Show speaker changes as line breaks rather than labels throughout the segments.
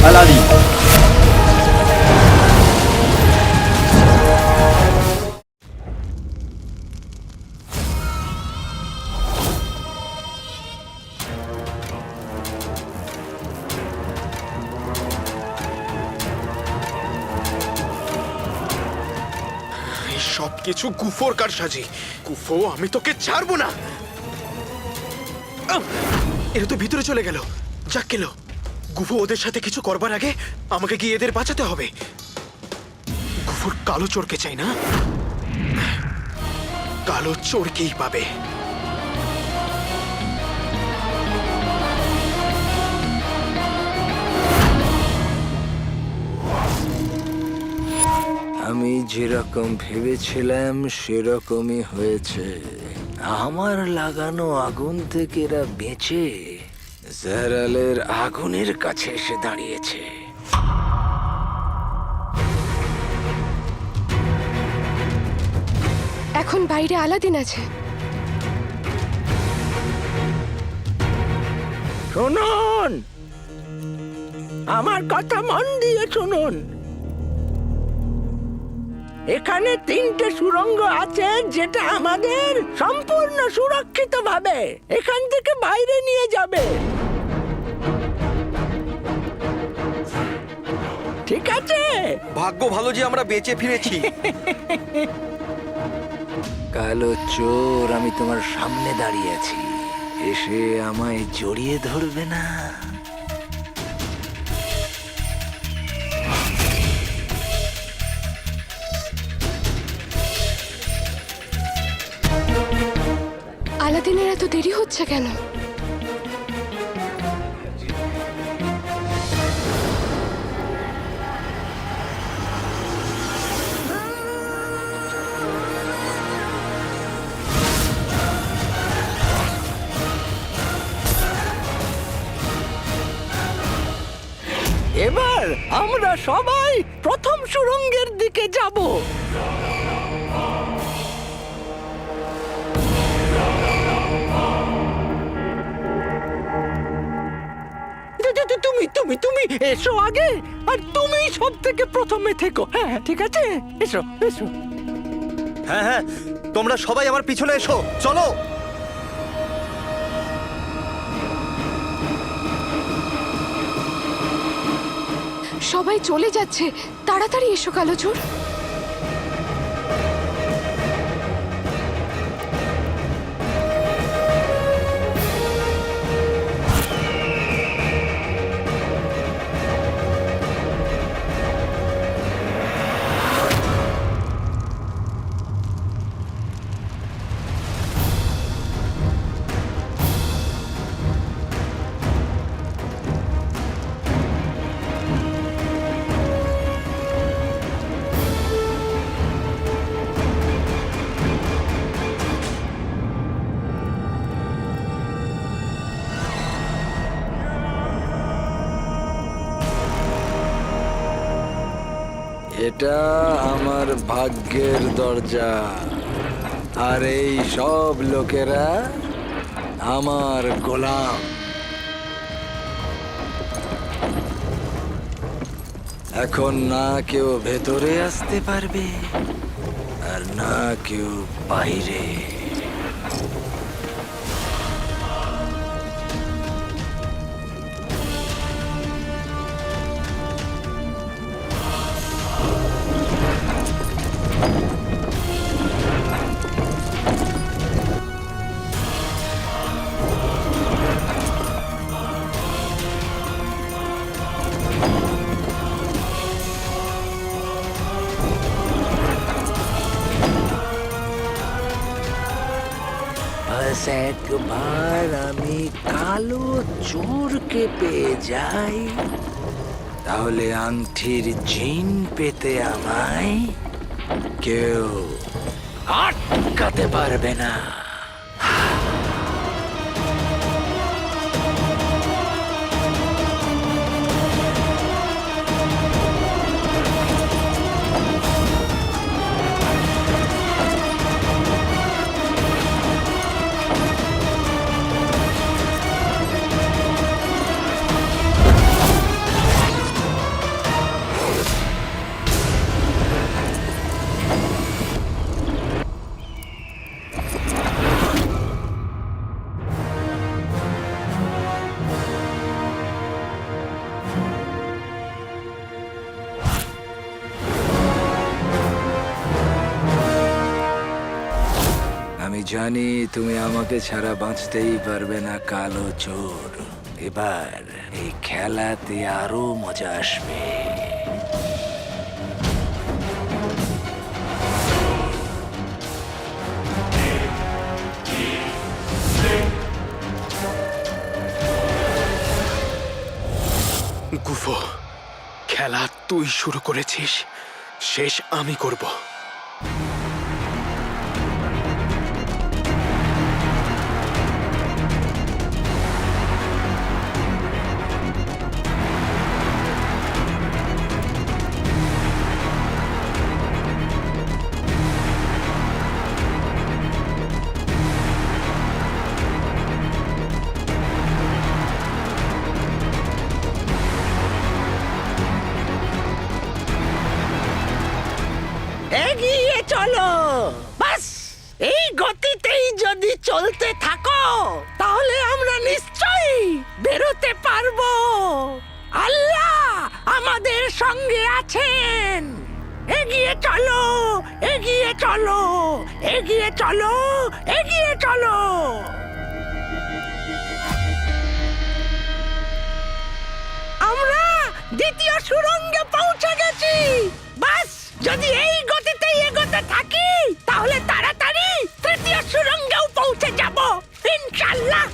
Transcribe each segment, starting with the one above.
Aladdin.
এই সব কিছু গুফোর কারসাজি। গুফো, আমি তোকে ছাড়বো না। এরা তো ভিতরে চলে গেল। যাক গেল। গুফো ওদের সাথে কিছু করবার আগে আমাকে গিয়ে এদের বাঁচাতে হবে। গুফোর কালো চোরকে চাই না, কালো চোরকেই পাবে।
আমি যেরকম ভেবেছিলাম সেরকমই হয়েছে। আমার লাগানো আগুন থেকে এরা বেঁচে জারালের আগুনের কাছে এসে দাঁড়িয়েছে।
এখন বাইরে আলাদিন আছে।
শুনুন, আমার কথা মন দিয়ে শুনুন। এখানে 3টে সুড়ঙ্গ আছে, যেটা আমাদের সম্পূর্ণ সুরক্ষিত ভাবে এখান থেকে বাইরে নিয়ে যাবে। ঠিক আছে?
ভাগ্য ভালো যে আমরা বেঁচে ফিরেছি।
কালো চোর, আমি তোমার সামনে দাঁড়িয়ে আছি। এসে আমায় জড়িয়ে ধরবে না?
আলাদিনের এত দেরি হচ্ছে কেন?
এবার আমরা সবাই প্রথম সুড়ঙ্গের দিকে যাব। তুমি তুমি তুমি এসো আগে, আর তুমি সব থেকে প্রথমে থেকো। হ্যাঁ, ঠিক আছে, এসো এসো।
হ্যাঁ হ্যাঁ, তোমরা সবাই আমার পিছনে এসো, চলো।
সবাই চলে যাচ্ছে, তাড়াতাড়ি এসো কালো চোর।
এটা আমার ভাগ্যের দরজা, আর এই সব লোকেরা আমার গোলাম। এখন না কেউ ভেতরে আসতে পারবে, আর না কেউ বাইরে। বাস একবার আমি কালো চোরকে পেয়ে যাই, তাহলে আংটির জিন পেতে আমায় কেউ আটকাতে পারবে না।
জানি তুমি আমাকে ছাড়া বাঁচতেই পারবে না, কালো চোর। এবার এই খেলাতে আরো মজা আসবে।
গুফো, খেলা তুই শুরু করেছিস, শেষ আমি করব।
এগিয়ে চলো। বাস এই গতিতেই যদি চলতে থাকো তাহলে আমরা নিশ্চয়ই বেরোতে পারবো। আল্লাহ আমাদের সঙ্গে আছেন। এগিয়ে চলো, এগিয়ে চলো, এগিয়ে চলো, এগিয়ে চলো। আমরা দ্বিতীয় সুড়ঙ্গে পৌঁছে গেছি। বাস যদি এই গতিতেই এগোতে থাকি তাহলে তাড়াতাড়ি তৃতীয় সুড়ঙ্গেও পৌঁছে যাব ইনশাআল্লাহ।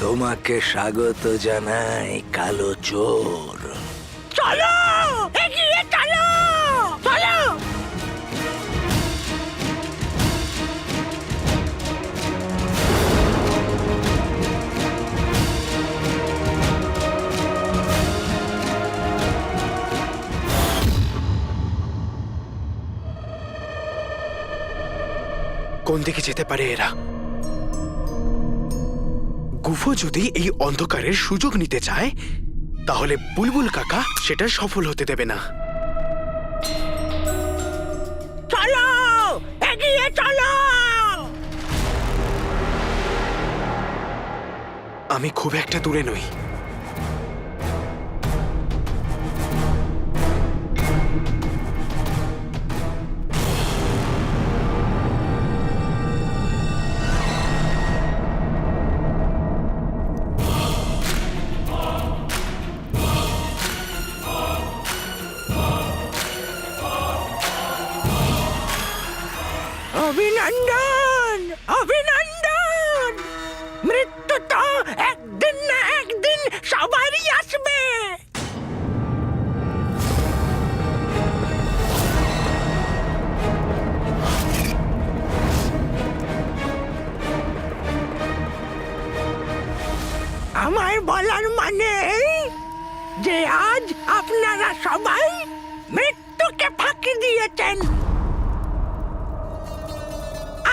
তোমাকে স্বাগত জানাই, কালো চোর।
চলো, এগিয়ে চলো, চলো।
কোন দিকে যেতে পারে এরা? গুফো যদি এই অন্ধকারের সুযোগ নিতে চায় তাহলে বুলবুল কাকা সেটা সফল হতে দেবে না।
চলো, এগিয়ে চলো।
আমি খুব একটা দূরে নই।
অভিনন্দন, অভিনন্দন। মৃত্যু তো একদিন না একদিন সবারই আসবে। আমার বলার মানে এই যে আজ আপনারা সবাই মৃত্যুকে ফাঁকি দিয়েছেন।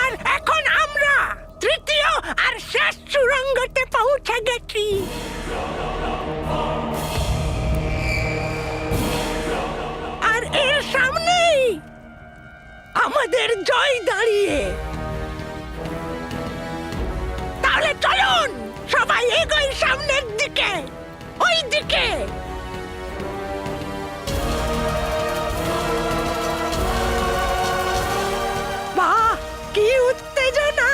আর এখন আমরা তৃতীয় আর শেষ সুড়ঙ্গতে পৌঁছে গেছি। আর এর সামনেই আমাদের জয় দাঁড়িয়ে। তাহলে চলুন সবাই এগোই সামনের দিকে, ওই দিকে। বাহ, কি উত্তেজনা!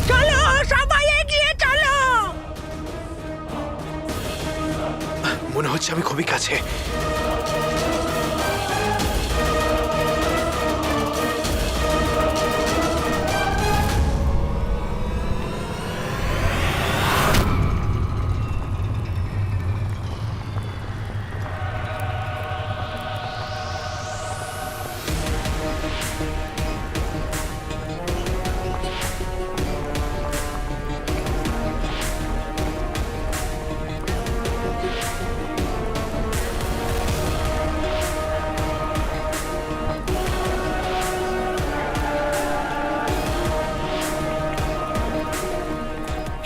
চলো সবাই এগিয়ে চলো।
মনে হচ্ছে আমি খুবই কাছে।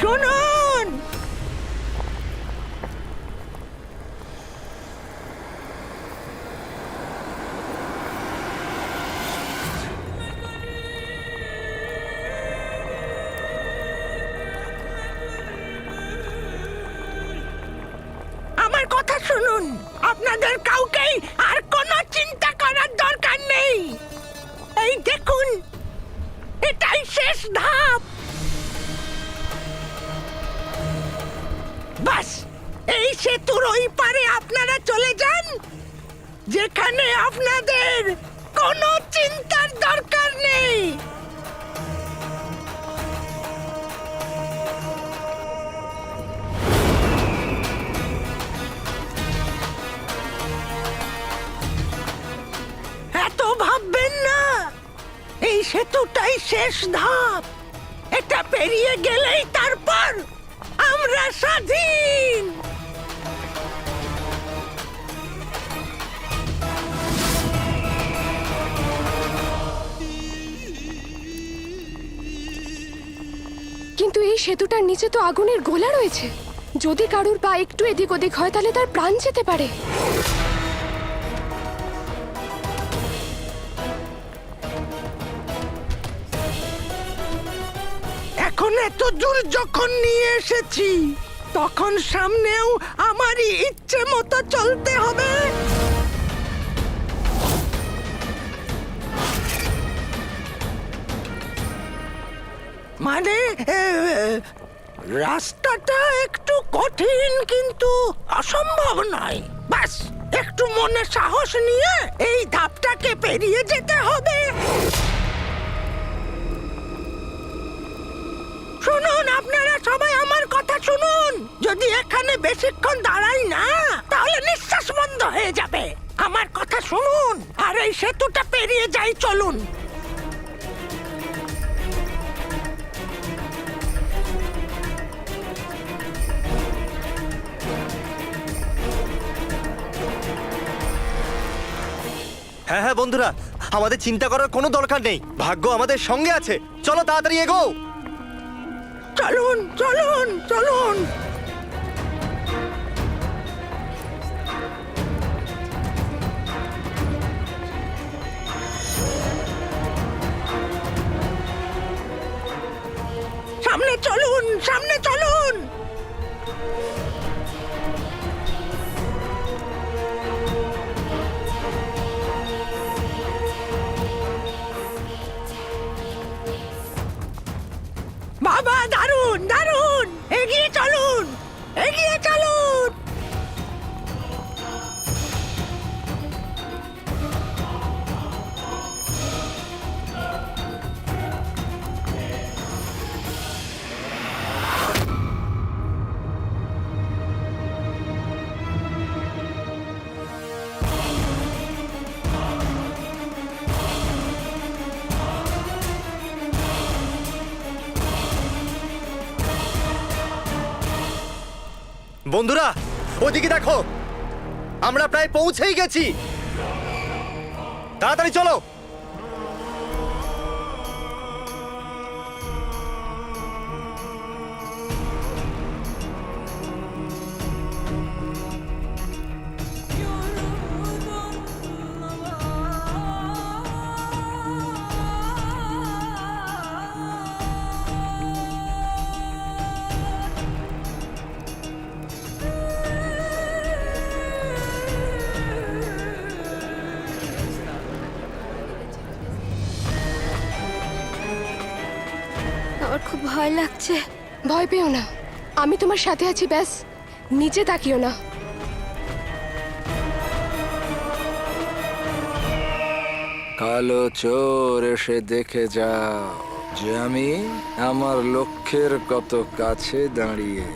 শুনুন, আমার কথা শুনুন। আপনাদের কাউকেই আর কোনো চিন্তা করার দরকার নেই। শেষ ধাপ। বাস, এই সেতুর ওই পারে আপনারা চলে যান, যেখানে আপনাদের কোনো চিন্তার দরকার নেই। এত ভাববেন না, এই সেতুটাই শেষ ধাপ। এটা পেরিয়ে গেলেই তারপর আমরা স্বাধীন।
কিন্তু এই সেতুটার নিচে তো আগুনের গোলা রয়েছে। যদি কারুর পা একটু এদিক ওদিক হয় তাহলে তার প্রাণ যেতে পারে।
এখন এত দূর যখন নিয়ে এসেছি, তখন সামনেও আমারই ইচ্ছে মতো চলতে হবে। মানে রাস্তাটা একটু কঠিন, কিন্তু অসম্ভব নয়। বাস, একটু মনে সাহস নিয়ে এই ধাপটাকে পেরিয়ে যেতে হবে। শুনুন, আপনারা সবাই আমার কথা শুনুন। যদি এখানে বেশিক্ষণ দাঁড়াই না, তাহলে নিঃশ্বাস বন্ধ হয়ে যাবে। আমার কথা শুনুন আর এই সেতুটা পেরিয়ে যাই, চলুন।
হ্যাঁ হ্যাঁ বন্ধুরা, আমাদের চিন্তা করার কোনো দরকার নেই, ভাগ্য আমাদের সঙ্গে আছে। চলো তাড়াতাড়ি এগো।
চলুন চলুন চলুন। সামনে চলুন, সামনে চলুন। বাবা, দারুণ দারুণ, এগিয়ে চলুন, এগিয়ে চলুন।
বন্ধুরা, ওদিকে দেখো, আমরা প্রায় পৌঁছেই গেছি। তাড়াতাড়ি চলো।
আমার খুব ভয় লাগছে। ভয় পেও না, আমি তোমার সাথে আছি। ব্যাস, নিচে তাকিও না।
কালো চোর, এসে দেখে যাও যে আমি আমার লক্ষ্যের কত কাছে দাঁড়িয়ে।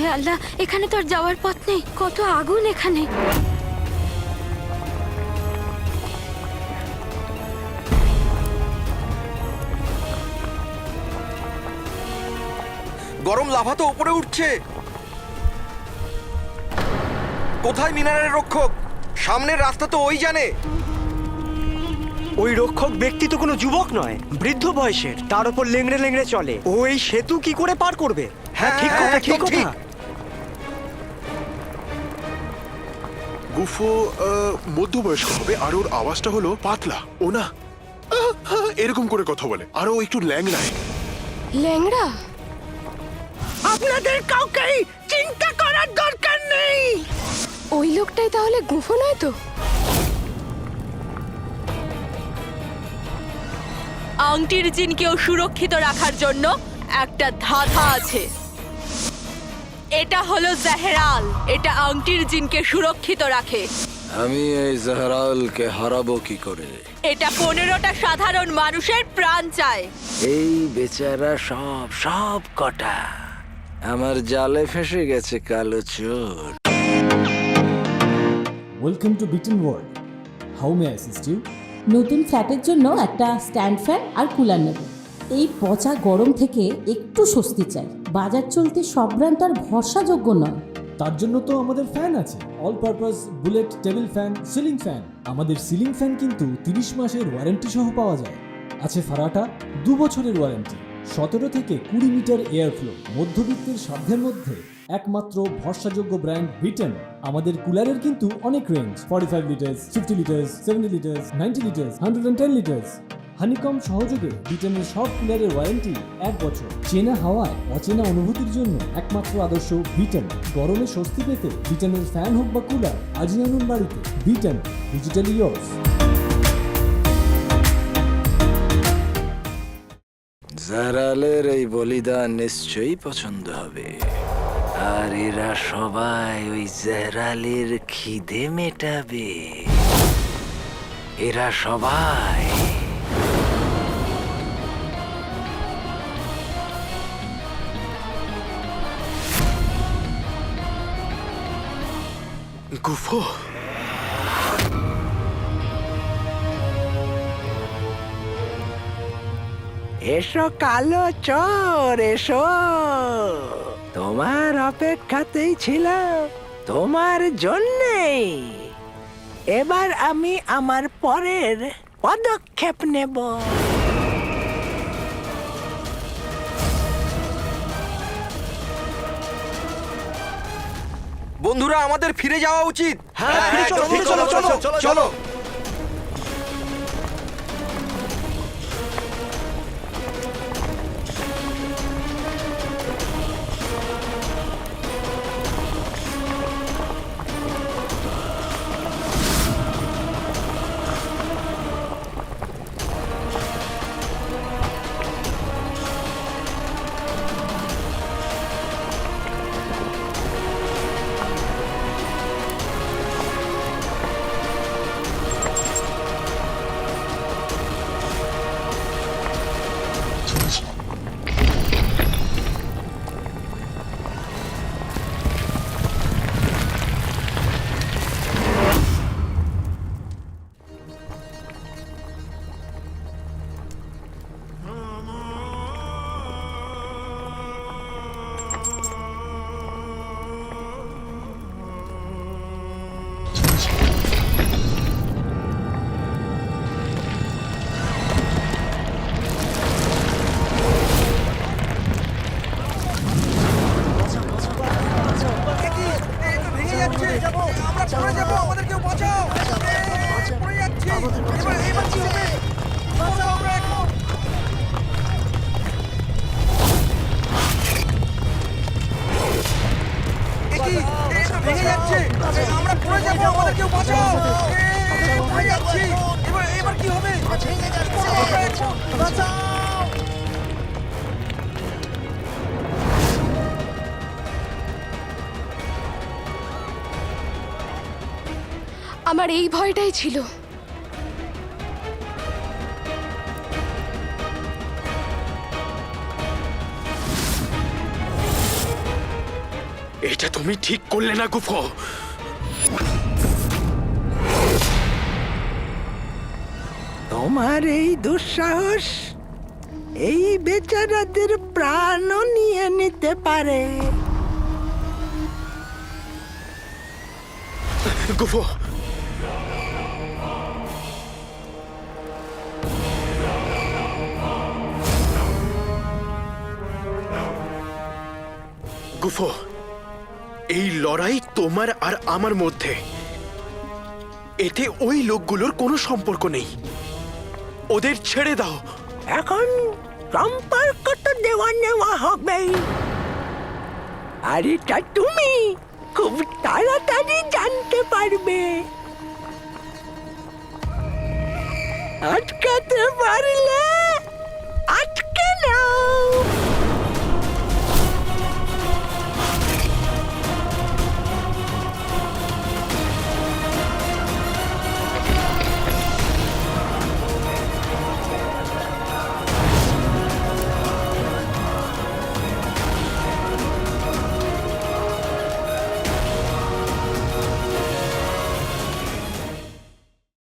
হায় আল্লাহ, এখানে তো আর যাওয়ার পথ নেই। কত আগুন এখানে!
গরম লাভা তো উপরে উঠছে। কোথায় মিনারের রক্ষক? সামনের রাস্তা তো ওই জানে।
ওই রক্ষক ব্যক্তি তো কোনো যুবক নয়, বৃদ্ধ বয়সের, তার উপর লেংড়ে লেংড়ে চলে। ও এই সেতু কি করে পার করবে? হ্যাঁ, ঠিক কথা, ঠিক
একদম ঠিক।
কথা।
গুফো মধ্যবয়স্ক হবে আর ওর আওয়াজটা হলো পাতলা। ও না এরকম করে কথা বলে, আর ও একটু ল্যাংড়ায়।
ল্যাংড়া?
আপনাদের কাউকেই চিন্তা করার দরকার নেই।
ওই লোকটাই তাহলে গুফো নয় তো?
আংটির জিনকেও সুরক্ষিত রাখার জন্য একটা ধাঁধা আছে। এটা হলো জাহেরাল। এটা আংটির জিনকে সুরক্ষিত রাখে।
আমি এই জাহরালকে হারাবো কি করে?
এটা 15টা সাধারণ মানুষের প্রাণ চায়।
এই বেচারা সব কটা আমার জালে ফেঁসে গেছে, কালো চোর।
Welcome to Bitten world. How may assist you?
নতুন ফ্ল্যাটের জন্য একটা স্ট্যান্ড ফ্যান আর কুলার নেব। এই পচা গরম থেকে একটু স্বস্তি চাই। বাজার চলতে সব ব্র্যান্ড তো আর ভরসাযোগ্য নয়।
তার জন্য তো আমাদের ফ্যান আছে, all purpose bullet table fan, ceiling fan. আমাদের সিলিং ফ্যান কিন্তু 30 মাসের ওয়ারেন্টি সহ পাওয়া যায়। আছে ফারাটা 2 বছরের ওয়ারেন্টি, 17 থেকে 20 মিটার এয়ার ফ্লো, মধ্যবিত্তের সাধ্যের মধ্যে একমাত্র ভরসাযোগ্য ব্র্যান্ড বিটেন। আমাদের কুলারের কিন্তু অনেক range, 45 litres, 50 litres, 70 litres, 90 litres, 110 litres. Honeycomb সহযোগে বিটেনের সব কুলারের ওয়ারেন্টি 1 বছর। চেনা হাওয়ায় অচেনা অনুভূতির জন্য একমাত্র আদর্শ বিটেন। গরমে স্বস্তি পেতে বিটেনের ফ্যান হোক বা কুলার, আজই আনুন বাড়িতে। Beaten, digitally years.
জাহরালের এই বলিদান নিশ্চয়ই পছন্দ হবে, আর এরা সবাই ওই জাহরালের খিদে মেটাবে। এরা সবাই
গুফো,
এসো কালো চোর, এসো। তোমার অপেক্ষাতেই ছিলাম, তোমার জন্যেই। এবার আমি আমার পরের পদক্ষেপ নেব।
বন্ধুরা, আমাদের ফিরে যাওয়া উচিত।
হ্যাঁ, চলো চলো চলো চলো।
আমার এই ভয়টাই ছিল।
এটা তুমি ঠিক করলে না গুফো।
তোমার এই দুঃসাহস এই বেচারাদের প্রাণও নিয়ে নিতে পারে।
গুফো, গুফো, এই লড়াই তোমার আর আমার মধ্যে। এতে ওই লোকগুলোর কোনো সম্পর্ক নেই। ওদের ছেড়ে দাও।
এখন সম্পর্ক তো দেওয়া নেওয়া হবেই, আর এটা তুমি খুব তাড়াতাড়ি জানতে পারবে। আটকাতে পারলে আটকে নাও।